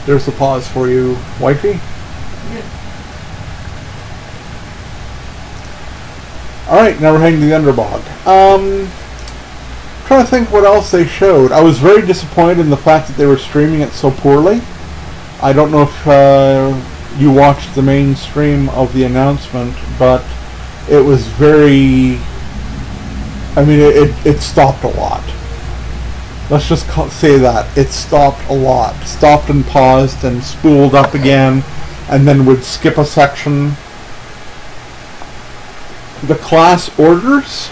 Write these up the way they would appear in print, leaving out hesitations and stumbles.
There's the pause for you, wifey. Yeah. Alright, now we're heading to the Underbog. Trying to think what else they showed. I was very disappointed in the fact that they were streaming it so poorly. I don't know if you watched the main stream of the announcement, but it was very... I mean, it stopped a lot. Let's just say that. It stopped a lot. Stopped and paused and spooled up again, and then would skip a section. The class orders...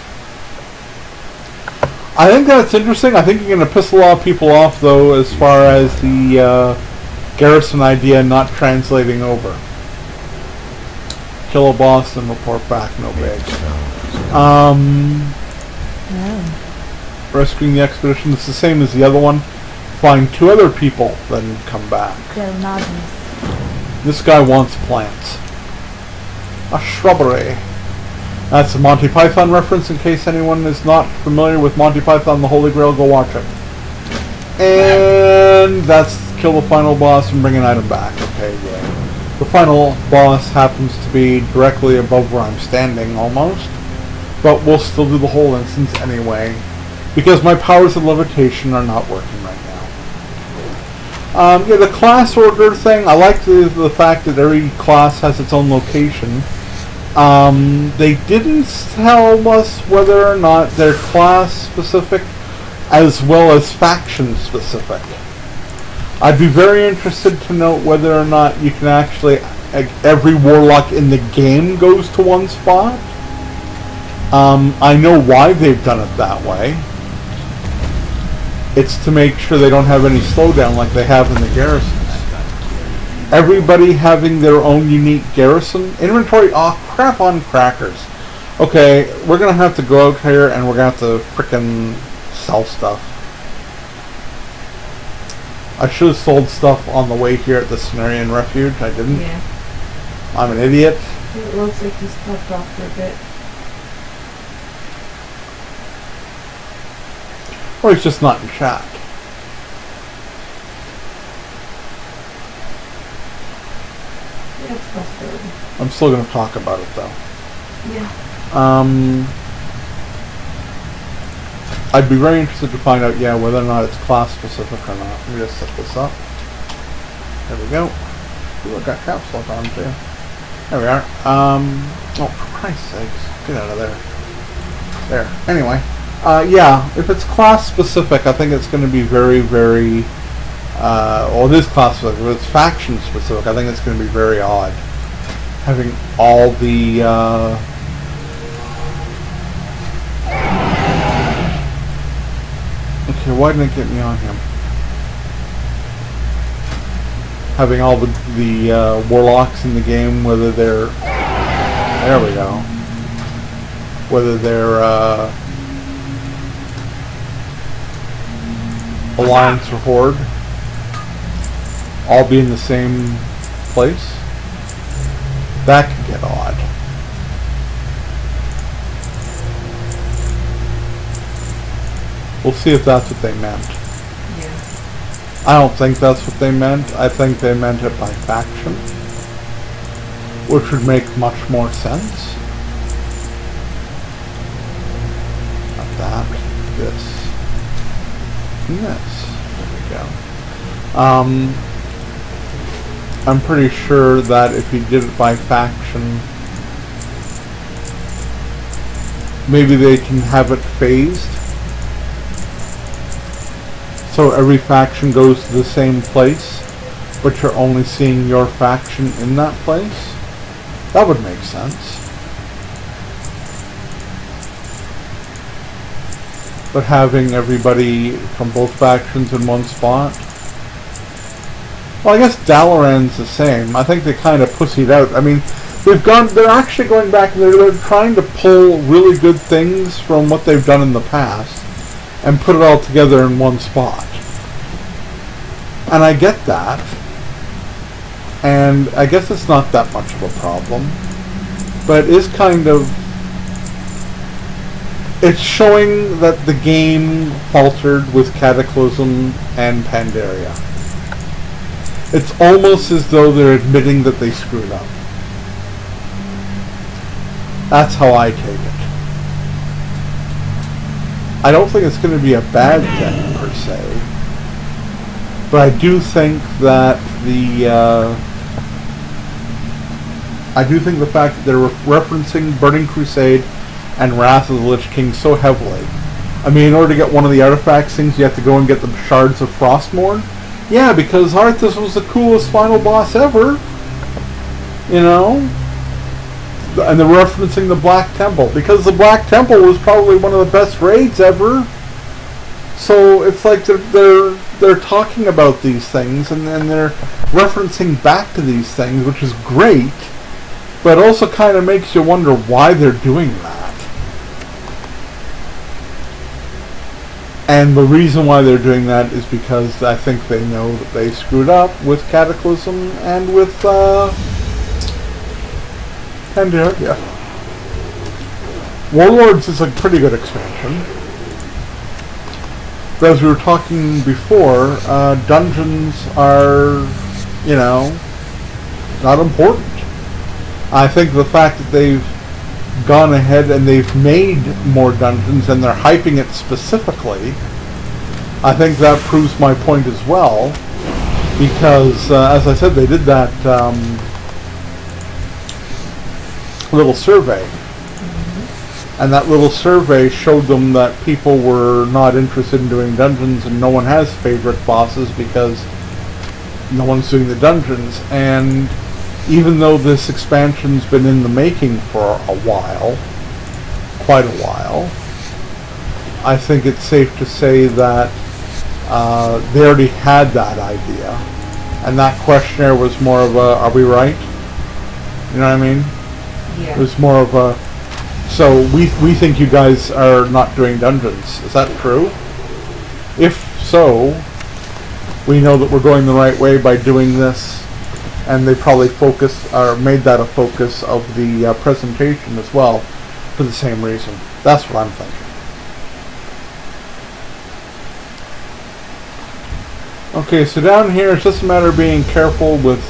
I think that's interesting. I think you're going to piss a lot of people off, though, as far as the garrison idea not translating over. Kill a boss and report back, no big. Rescuing the expedition, it's the same as the other one. Find 2 other people, then come back. This guy wants plants. A shrubbery. That's a Monty Python reference, in case anyone is not familiar with Monty Python, The Holy Grail, go watch it. And that's kill the final boss and bring an item back. Okay, yeah. The final boss happens to be directly above where I'm standing, almost. But we'll still do the whole instance anyway, because my powers of levitation are not working right now. Yeah, the class order thing, I like the fact that every class has its own location. They didn't tell us whether or not they're class specific as well as faction specific. I'd be very interested to know whether or not you can actually, every warlock in the game goes to one spot. I know why they've done it that way. It's to make sure they don't have any slowdown like they have in the garrisons. Everybody having their own unique garrison. Inventory, oh crap on crackers. Okay, we're going to have to go out here and we're going to have to frickin' sell stuff. I should have sold stuff on the way here at the Cenarian Refuge. I didn't. Yeah. I'm an idiot. It looks like he's popped off for a bit. Or he's just not in chat. Yeah, it's a possibility. I'm still going to talk about it though. Yeah. I'd be very interested to find out, yeah, whether or not it's class specific or not. Let me just set this up. There we go. Ooh, I got caps lock on too. There we are. Oh, for Christ's sakes. Get out of there. There. Anyway. Yeah, if it's class specific, I think it's going to be very, very... well, it is class specific. If it's faction specific, I think it's going to be very odd. Having all the... Okay, why didn't it get me on him? Having all the warlocks in the game, whether they're... There we go. Whether they're... Alliance or Horde, all be in the same place. That could get odd. We'll see if that's what they meant. Yeah. I don't think that's what they meant. I think they meant it by faction, which would make much more sense. Not that. This. Yes, there we go. I'm pretty sure that if you did it by faction, maybe they can have it phased. So every faction goes to the same place, but you're only seeing your faction in that place. That would make sense. But having everybody from both factions in one spot. Well, I guess Dalaran's the same. I think they kind of pussied out. I mean, they're actually going back and they're trying to pull really good things from what they've done in the past and put it all together in one spot. And I get that. And I guess it's not that much of a problem. But it is kind of... It's showing that the game faltered with Cataclysm and Pandaria. It's almost as though they're admitting that they screwed up. That's how I take it. I don't think it's going to be a bad thing, per se. But I do think that I do think the fact that they're referencing Burning Crusade and Wrath of the Lich King so heavily. I mean, in order to get one of the artifacts things, you have to go and get the Shards of Frostmourne. Yeah, because Arthas was the coolest final boss ever. You know? And they're referencing the Black Temple. Because the Black Temple was probably one of the best raids ever. So it's like they're talking about these things and then they're referencing back to these things, which is great. But it also kind of makes you wonder why they're doing that. And the reason why they're doing that is because I think they know that they screwed up with Cataclysm and with Pandaria. Warlords is a pretty good expansion. But as we were talking before, dungeons are, you know, not important. I think the fact that they've gone ahead and they've made more dungeons and they're hyping it specifically, I think that proves my point as well. Because, as I said, they did that little survey. And that little survey showed them that people were not interested in doing dungeons and no one has favorite bosses because no one's doing the dungeons. And even though this expansion's been in the making for a while, quite a while, I think it's safe to say that they already had that idea. And that questionnaire was more of a, are we right? You know what I mean? Yeah. It was more of a, so we think you guys are not doing dungeons. Is that true? If so, we know that we're going the right way by doing this, and they probably focused or made that a focus of the presentation as well for the same reason. That's what I'm thinking. Okay, so down here it's just a matter of being careful with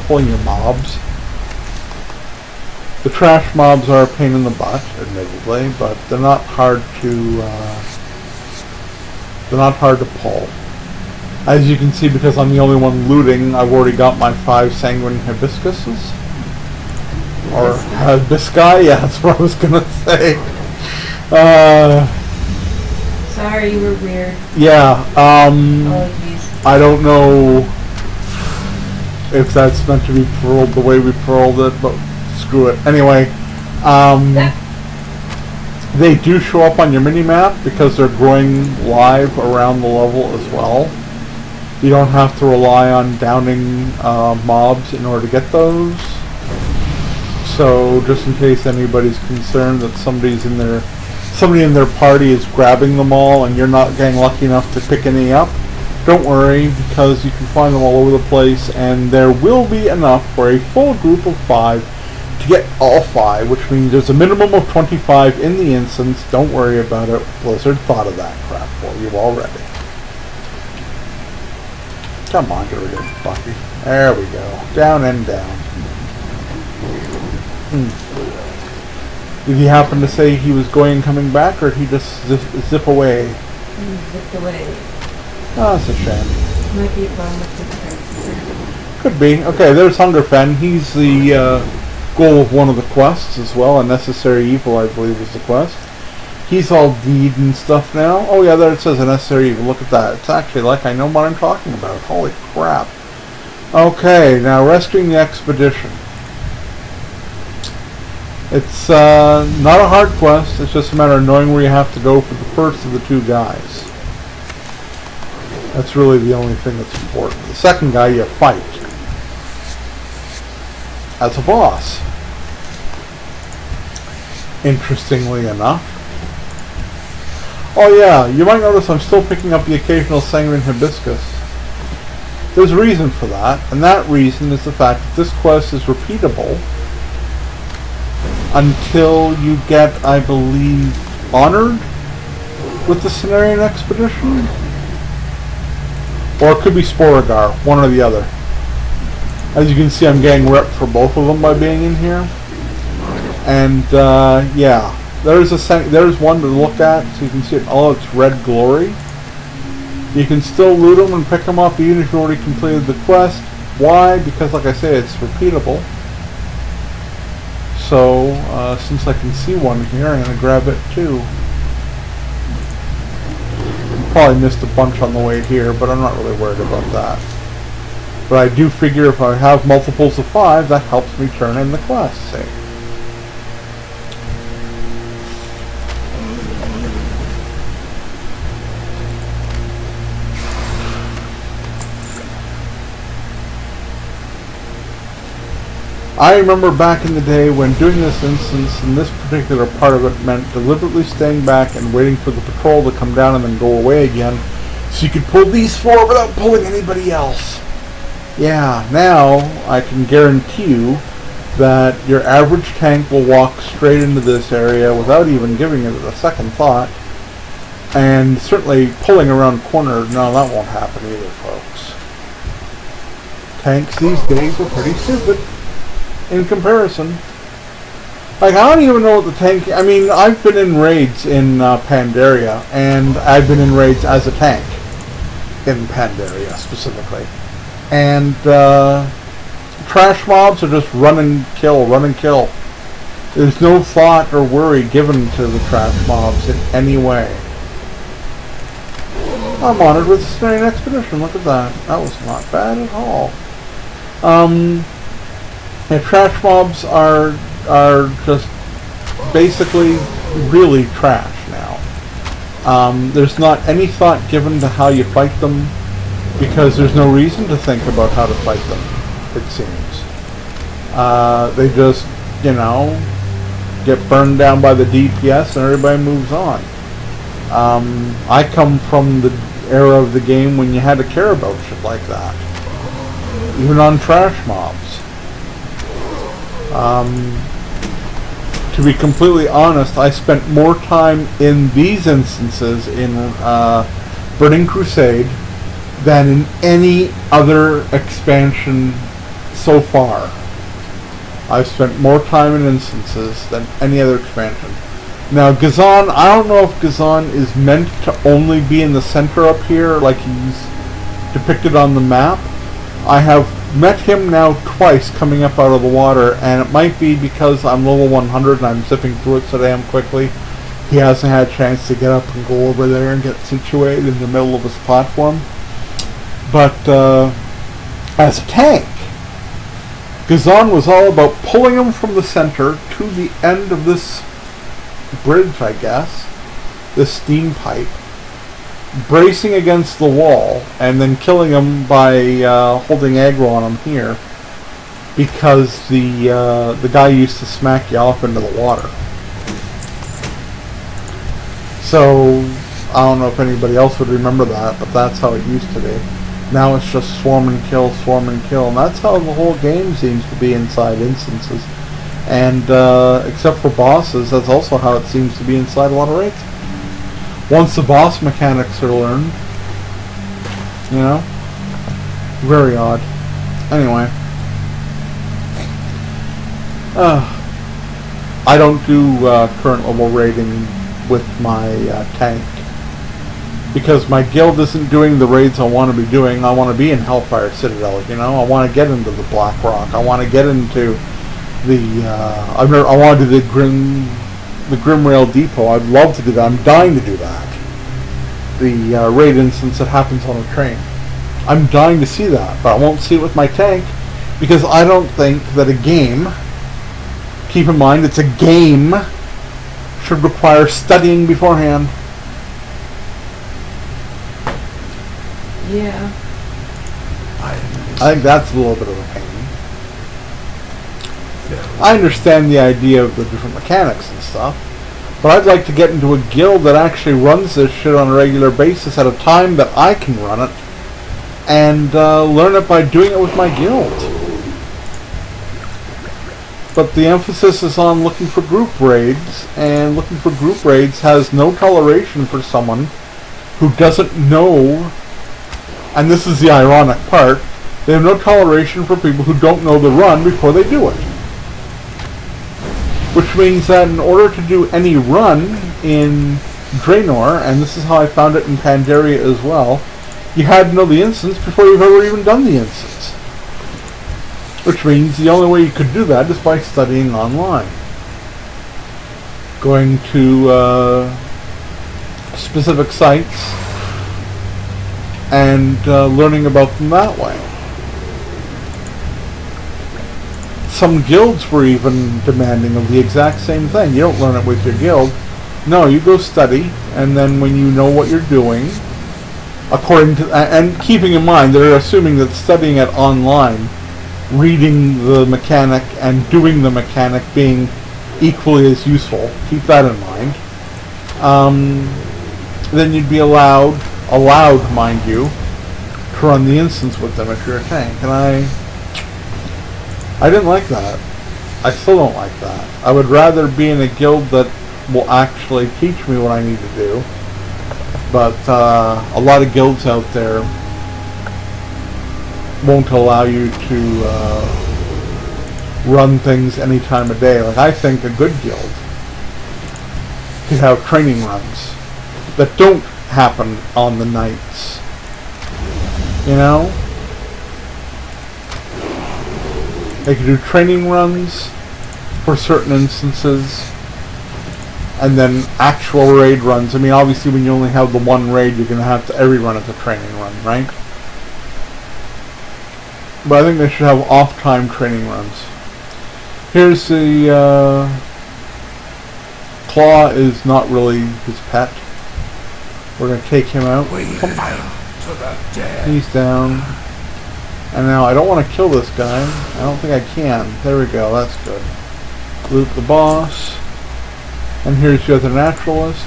pulling your mobs. The trash mobs are a pain in the butt, admittedly, but they're not hard to pull. As you can see, because I'm the only one looting, I've already got my 5 sanguine hibiscuses. Or hibisci, yeah, that's what I was gonna say. Sorry, you were weird. Yeah, Apologies. I don't know if that's meant to be pearled the way we pearled it, but screw it. Anyway, they do show up on your mini-map because they're growing live around the level as well. You don't have to rely on downing mobs in order to get those. So just in case anybody's concerned that somebody in their party is grabbing them all and you're not getting lucky enough to pick any up, don't worry, because you can find them all over the place, and there will be enough for a full group of 5 to get all 5, which means there's a minimum of 25 in the instance. Don't worry about it. Blizzard thought of that crap for you already. Come on, get rid of it, Bucky. There we go. Down and down. Did he happen to say he was going and coming back, or did he just zip away? He zipped away. Oh, that's a shame. Might be a problem with the price. Could be. Okay, there's Hungerfen. He's the goal of one of the quests as well. A necessary evil, I believe, is the quest. He's all deed and stuff now. Oh yeah, there it says a necessary evil. Look at that. It's actually like I know what I'm talking about. Holy crap. Okay, now rescuing the expedition. It's not a hard quest. It's just a matter of knowing where you have to go for the first of the 2 guys. That's really the only thing that's important. The second guy you fight as a boss. Interestingly enough. Oh yeah, you might notice I'm still picking up the occasional sanguine hibiscus. There's a reason for that, and that reason is the fact that this quest is repeatable until you get, I believe, honored with the Cenarian expedition. Or it could be Sporagar, one or the other. As you can see, I'm getting rep for both of them by being in here. And yeah, there's one to look at, so you can see it in all its red glory. You can still loot them and pick them up even if you already completed the quest. Why? Because, like I say, it's repeatable. So, since I can see one here, I'm going to grab it too. Probably missed a bunch on the way here, but I'm not really worried about that. But I do figure if I have multiples of 5, that helps me turn in the quest, see. I remember back in the day when doing this instance, and this particular part of it meant deliberately staying back and waiting for the patrol to come down and then go away again, so you could pull these 4 without pulling anybody else. Yeah, now I can guarantee you that your average tank will walk straight into this area without even giving it a second thought. And certainly pulling around corners, no, that won't happen either, folks. Tanks these days are pretty stupid. In comparison, like, I don't even know what the tank. I mean, I've been in raids in Pandaria, and I've been in raids as a tank in Pandaria specifically. And trash mobs are just run and kill, run and kill. There's no thought or worry given to the trash mobs in any way. I'm honored with the Snarling Expedition. Look at that. That was not bad at all. And trash mobs are just basically really trash now. There's not any thought given to how you fight them because there's no reason to think about how to fight them, it seems. They just, you know, get burned down by the DPS and everybody moves on. I come from the era of the game when you had to care about shit like that. Even on trash mobs. To be completely honest, I spent more time in these instances in Burning Crusade than in any other expansion so far. I've spent more time in instances than any other expansion. Now, Gazan, I don't know if Gazan is meant to only be in the center up here like he's depicted on the map. I have met him now twice coming up out of the water, and it might be because I'm level 100 and I'm zipping through it so damn quickly. He hasn't had a chance to get up and go over there and get situated in the middle of his platform. But as a tank, Gazan was all about pulling him from the center to the end of this bridge, I guess, this steam pipe, bracing against the wall, and then killing him by holding aggro on him here, because the guy used to smack you off into the water. So I don't know if anybody else would remember that, but that's how it used to be. Now it's just swarm and kill, and that's how the whole game seems to be inside instances. And except for bosses, that's also how it seems to be inside a lot of raids. Once the boss mechanics are learned, you know, very odd. Anyway, I don't do current level raiding with my tank because my guild isn't doing the raids I want to be doing. I want to be in Hellfire Citadel, you know. I want to get into the Black Rock. I want to get into the I want to do the Grimrail Depot. I'd love to do that. I'm dying to do that. The raid instance that happens on a train. I'm dying to see that, but I won't see it with my tank because I don't think that a game, keep in mind it's a game, should require studying beforehand. Yeah. I think that's a little bit of a pain. I understand the idea of the different mechanics and stuff, but I'd like to get into a guild that actually runs this shit on a regular basis at a time that I can run it, and learn it by doing it with my guild. But the emphasis is on looking for group raids, and looking for group raids has no toleration for someone who doesn't know, and this is the ironic part, They have no toleration for people who don't know the run before they do it. Which means that in order to do any run in Draenor, and this is how I found it in Pandaria as well, you had to know the instance before you've ever even done the instance. Which means the only way you could do that is by studying online. Going to specific sites and learning about them that way. Some guilds were even demanding of the exact same thing. You don't learn it with your guild. No, you go study, and then when you know what you're doing, according to, and keeping in mind, they're assuming that studying it online, reading the mechanic and doing the mechanic being equally as useful. Keep that in mind. Then you'd be allowed, mind you, to run the instance with them if you're a tank. And I didn't like that. I still don't like that. I would rather be in a guild that will actually teach me what I need to do. But a lot of guilds out there won't allow you to run things any time of day. Like, I think a good guild could have training runs that don't happen on the nights. You know? They could do training runs for certain instances, and then actual raid runs. I mean, obviously when you only have the one raid, you're going to have to every run as a training run, right? But I think they should have off-time training runs. Here's the Claw is not really his pet. We're going to take him out. He's down. And now I don't want to kill this guy. I don't think I can. There we go. That's good. Loot the boss. And here's your other naturalist.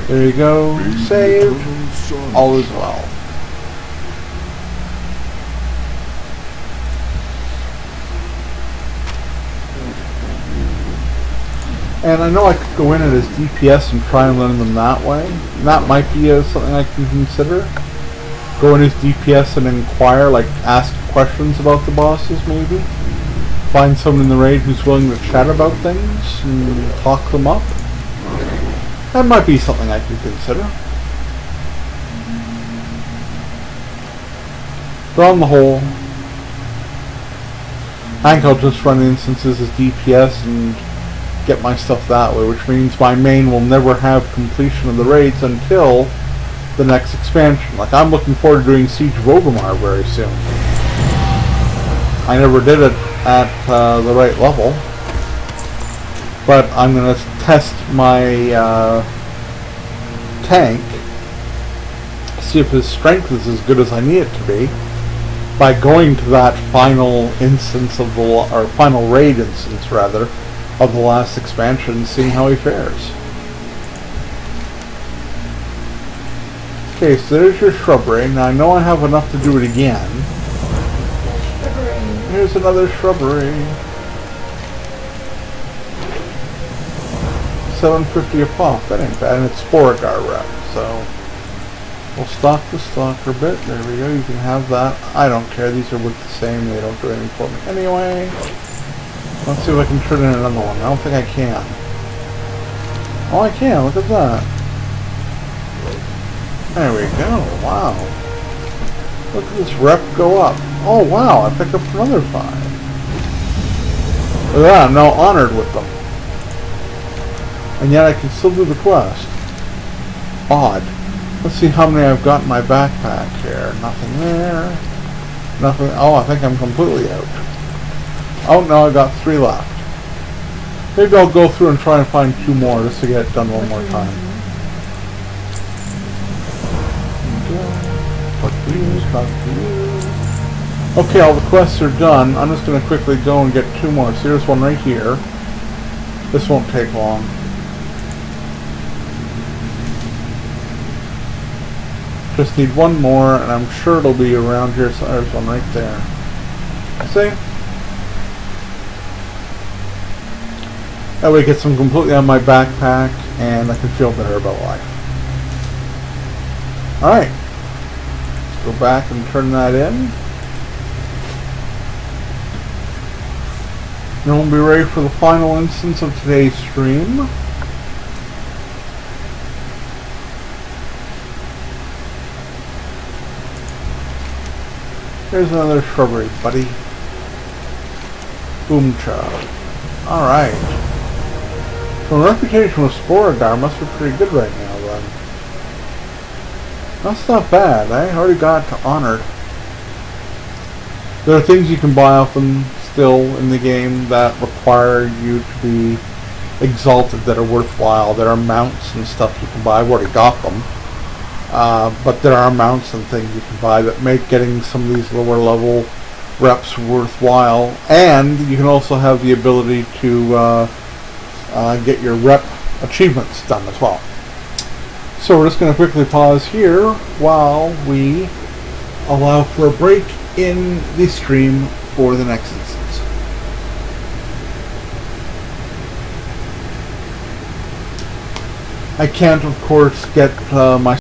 There you go. Saved. All is well. And I know I could go in it as DPS and try and learn them that way. And that might be something I can consider. Go in as DPS and inquire, like ask questions about the bosses maybe. Find someone in the raid who's willing to chat about things and talk them up. That might be something I can consider. But on the whole, I think I'll just run instances as DPS and get my stuff that way, which means my main will never have completion of the raids until the next expansion. Like, I'm looking forward to doing Siege of Orgrimmar very soon. I never did it at the right level, but I'm going to test my tank, see if his strength is as good as I need it to be, by going to that final instance of the, or final raid instance rather, of the last expansion and seeing how he fares. Okay, so there's your shrubbery. Now I know I have enough to do it again. Here's another shrubbery. 750 a pop. That ain't bad. And it's Sporigar rep, so we'll stock the stalker bit. There we go. You can have that. I don't care. These are worth the same. They don't do anything for me anyway. Let's see if I can turn in another one. I don't think I can. Oh, I can. Look at that. There we go. Wow. Look at this rep go up. Oh, wow. I picked up another 5. Look at that. I'm now honored with them. And yet I can still do the quest. Odd. Let's see how many I've got in my backpack here. Nothing there. Nothing. Oh, I think I'm completely out. Oh no, I got 3 left. Maybe I'll go through and try and find 2 more just to get it done one more time. Okay, all the quests are done. I'm just going to quickly go and get 2 more. So here's one right here. This won't take long. Just need 1 more, and I'm sure it'll be around here. So there's one right there. See? That way it gets them completely on my backpack, and I can feel better about life. Alright. Let's go back and turn that in. And we'll be ready for the final instance of today's stream. Here's another shrubbery, buddy. Boom chub. Alright. So the reputation with Sporadar must be pretty good right now, then. That's not bad. I already got honored. There are things you can buy off them still in the game that require you to be exalted, that are worthwhile. There are mounts and stuff you can buy. I've already got them. But there are mounts and things you can buy that make getting some of these lower level reps worthwhile. And you can also have the ability to get your rep achievements done as well. So we're just going to quickly pause here while we allow for a break in the stream for the next instance. I can't, of course, get my